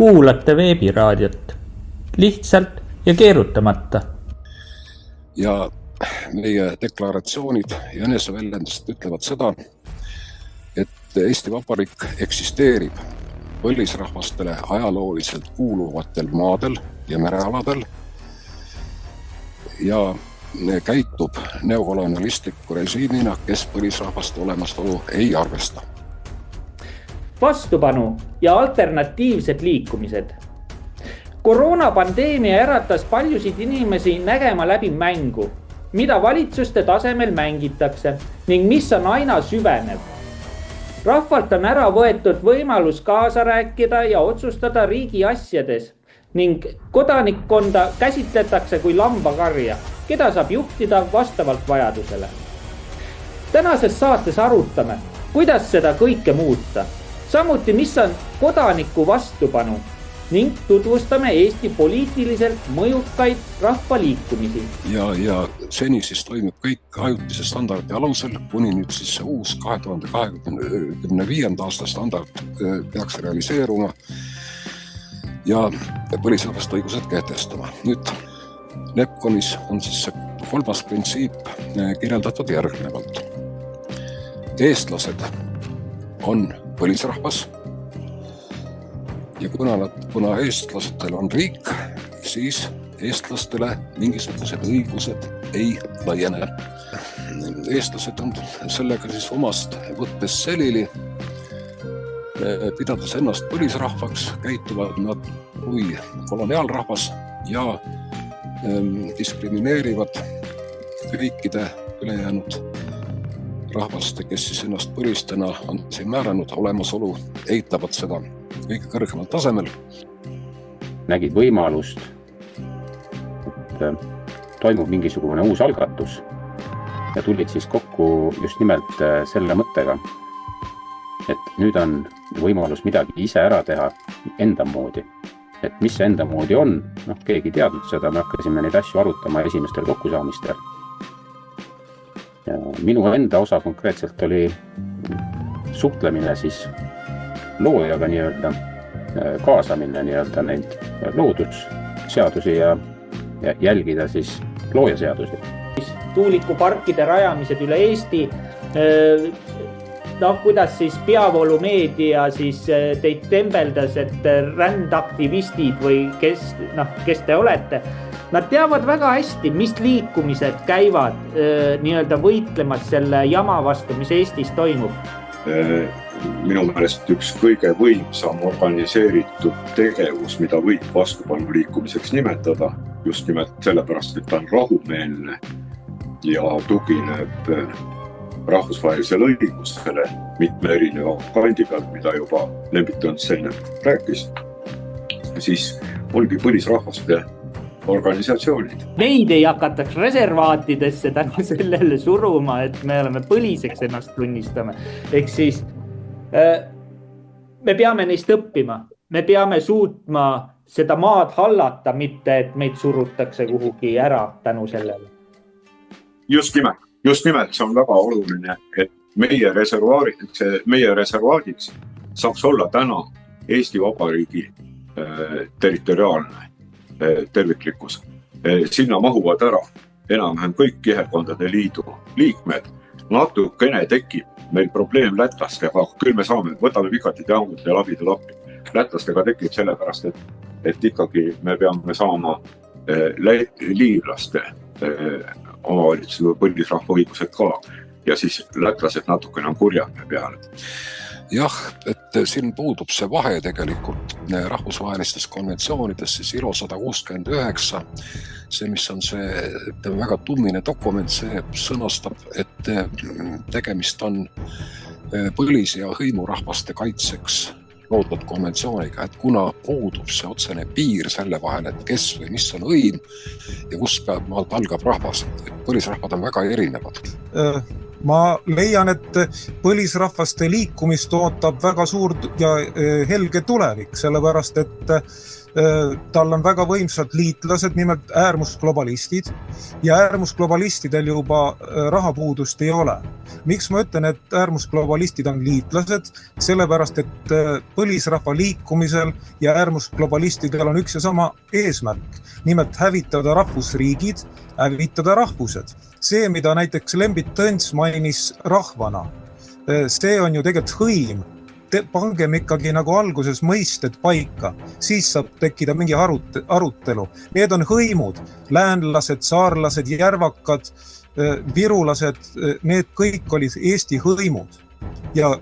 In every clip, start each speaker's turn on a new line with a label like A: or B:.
A: kuulate veebiraadiot lihtsalt ja keerutamata.
B: Ja meie deklaratsioonid ja eneseväljendused ütlevad seda, et Eesti Vabariik eksisteerib põlisrahvastele ajalooliselt kuuluvatel maadel ja merealadel ja käitub neokolonialistliku režiimina, kes põlisrahvaste olemasolu ei arvesta.
A: Vastupanu ja alternatiivsed liikumised. Koroonapandeemia äratas paljusid inimesi nägema läbi mängu, mida valitsuste tasemel mängitakse ning mis on aina süvenev. Rahvalt on ära võetud võimalus kaasa rääkida ja otsustada riigi asjades ning kodanikkonda käsitletakse kui lambakarja, keda saab juhtida vastavalt vajadusele. Tänases saates arutame, kuidas seda kõike muuta, samuti mis on kodaniku vastupanu ning tutvustame Eesti poliitiliselt mõjukaid rahvaliikumisi.
B: Ja seni siis toimub kõik ajutise standardi alusel, kuni nüüd siis see uus 2025. aasta standard peaks realiseeruma ja põlisrahvaste õigused kehtestama. Nüüd Lepkonis on siis see kolmas printsiip kirjeldatud järgnevalt. Eestlased on põlisrahvas ja kuna eestlastel on riik, siis eestlastele mingisugused õigused ei laiene. Eestlased on sellega siis omast võttes selili, pidades ennast põlisrahvaks, käituvad nad kui koloniaalrahvas ja diskrimineerivad kõikide ülejäänud rahvaste, kes siis ennast põlistena on siin määranud olemasolu, eitavad seda kõige kõrgemal tasemel.
C: Nägid võimalust, et toimub mingisugune uus algatus ja tulid siis kokku just nimelt selle mõttega, et nüüd on võimalus midagi ise ära teha enda moodi. Et mis see enda moodi on, keegi teadnud seda, me hakkasime neid asju arutama esimestel kokkusaamistel. Ja minu enda osa konkreetselt oli suhtlemine siis loojaga nii-öelda, kaasamine nii-öelda neid loodusseadusi ja jälgida siis loojaseadusi.
A: Tuulikuparkide rajamised üle Eesti, kuidas siis peavoolumeedia siis teid tembeldas, et rändaktivistid või kes te olete, nad teavad väga hästi, mis liikumised käivad nii-öelda võitlemas selle jama vastu, mis Eestis toimub.
D: Minu meelest üks kõige võimsam organiseeritud tegevus, mida võib vastupanu liikumiseks nimetada, just nimelt sellepärast, et ta on rahumeelne ja tugineb rahvusvahelisele õigusele mitme erineva kandi pealt, mida juba Lembit Õndsseiner rääkis, siis olgi põlisrahvaste organisatsioonid.
A: Meid ei hakataks reservaatidesse tänu sellele suruma, et me oleme põliseks ennast tunnistame. Ehk siis me peame neist õppima. Me peame suutma seda maad hallata, mitte et meid surutakse kuhugi ära tänu sellele.
D: Just nimelt, see on väga oluline, et meie reservaadiks saaks olla täna Eesti Vabariigi territoriaalne terviklikkus. Sinna mahuvad ära enam-vähem kõik Kihelkondade Liidu liikmed. Natukene tekib meil probleem lätlastega, küll me saame, võtame Pikatid ja Angud ja Labid ja Lappi. Lätlastega tekib sellepärast, et ikkagi me peame saama liivlaste omavalitsuse põlisrahva õigused ka ja siis lätlased natukene on kurjad peale.
B: Jah, et siin puudub see vahe tegelikult rahvusvahelistes konventsioonides, siis ILO 169, see, mis on see väga tummine dokument, see sõnastab, et tegemist on põlis- ja hõimurahvaste kaitseks loodud konventsiooniga, et kuna puudub see otsene piir selle vahel, et kes või mis on hõim ja kus maalt algab rahvas, et põlisrahvad on väga erinevad.
E: Ma leian, et põlisrahvaste liikumist ootab väga suur ja helge tulevik, sellepärast et tal on väga võimsad liitlased, nimelt äärmusglobalistid ja äärmusglobalistidel juba rahapuudust ei ole. Miks ma ütlen, et äärmusglobalistid on liitlased? Sellepärast, et põlisrahva liikumisel ja äärmusglobalistidel on üks ja sama eesmärk. Nimelt hävitada rahvusriigid, hävitada rahvused. See, mida näiteks Lembit Tõns mainis rahvana, see on ju tegelikult hõim. Pangem ikkagi nagu alguses mõisted paika, siis saab tekkida mingi arutelu. Need on hõimud, läänlased, saarlased, järvakad, virulased, need kõik olid Eesti hõimud. Ja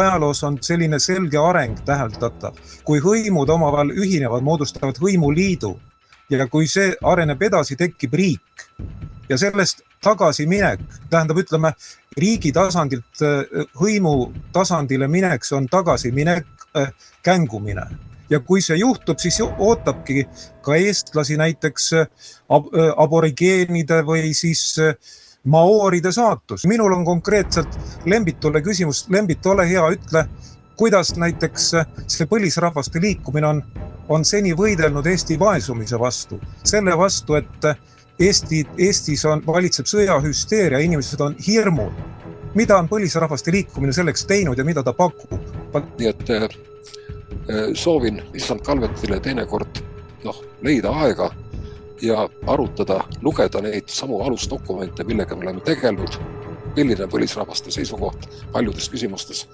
E: ajaloos on selline selge areng täheldatav. Kui hõimud omavahel ühinevad, moodustavad hõimuliidu ja kui see areneb edasi, tekib riik. Ja sellest tagasiminek, tähendab, ütleme, riigi tasandilt hõimu tasandile mineks on tagasiminek, kängumine. Ja kui see juhtub, siis ootabki ka eestlasi näiteks aborigeenide või siis maooride saatus. Minul on konkreetselt Lembitule küsimus. Lembit, ole hea, ütle, kuidas näiteks see põlisrahvaste liikumine on seni võidelnud Eesti vaesumise vastu. Selle vastu, et Eestis valitseb sõjahüsteeria, inimesed on hirmul. Mida on põlisrahvaste liikumine selleks teinud ja mida ta pakub?
B: Nii et soovin Issand Kalvetile teinekord leida aega ja arutada, lugeda neid samu alusdokumente, millega me oleme tegelenud, milline põlisrahvaste seisukoht paljudes küsimustes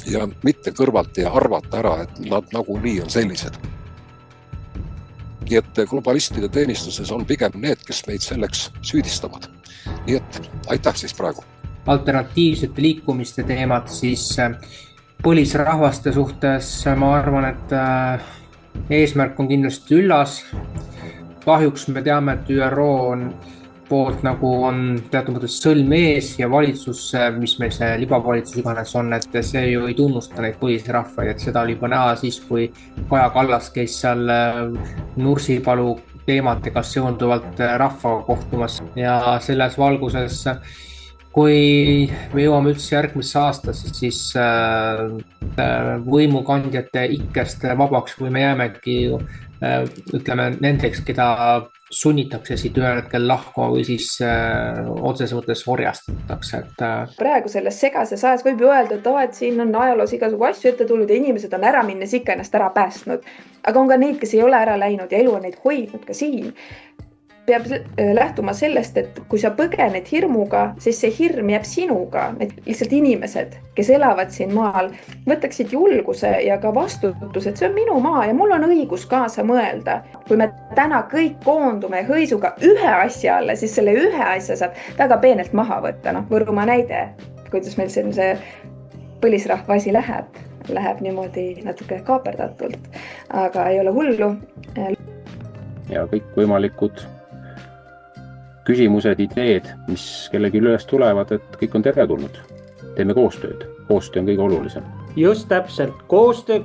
B: ja mitte kõrvalt ja arvata ära, et nad nagunii on sellised. Nii et globalistide teenistuses on pigem need, kes meid selleks süüdistavad. Nii et aitäh siis praegu.
F: Alternatiivsete liikumiste teemad siis põlisrahvaste suhtes, ma arvan, et eesmärk on kindlasti üllas. Kahjuks me teame, et ÜRO poolt nagu on teatud mõttes sõlm ees ja valitsus, mis meil see libavalitsus iganes on, et see ju ei tunnusta neid põlisrahvaid, et seda oli juba näha siis, kui Kaja Kallas käis seal Nursipalu teematega seonduvalt rahvaga kohtumas ja selles valguses, kui me jõuame üldse järgmisse aastasse, siis võimukandjate ikkest vabaks, kui me jäämegi ütleme nendeks, keda sunnitakse siit ühel hetkel lahkuma või siis otseses mõttes orjastatakse.
G: Praegu selles segases ajas võib ju öelda, et siin on ajaloos igasugu asju ette tulnud ja inimesed on ära minnes ikka ennast ära päästnud. Aga on ka neid, kes ei ole ära läinud ja elu on neid hoidnud ka siin. Peab lähtuma sellest, et kui sa põgened hirmuga, siis see hirm jääb sinuga. Need lihtsalt inimesed, kes elavad siin maal, võtaksid julguse ja ka vastutuse, et see on minu maa ja mul on õigus kaasa mõelda. Kui me täna kõik koondume hõisuga ühe asja alla, siis selle ühe asja saab väga peenelt maha võtta. Võrumaa näide, kuidas meil see põlisrahva asi läheb niimoodi natuke kaaperdatult, aga ei ole hullu.
C: Ja kõik võimalikud küsimused, ideed, mis kellegi üles tulevad, et kõik on teretulnud. Teeme koostööd. Koostöö on kõige olulisem.
A: Just täpselt. Koostöö.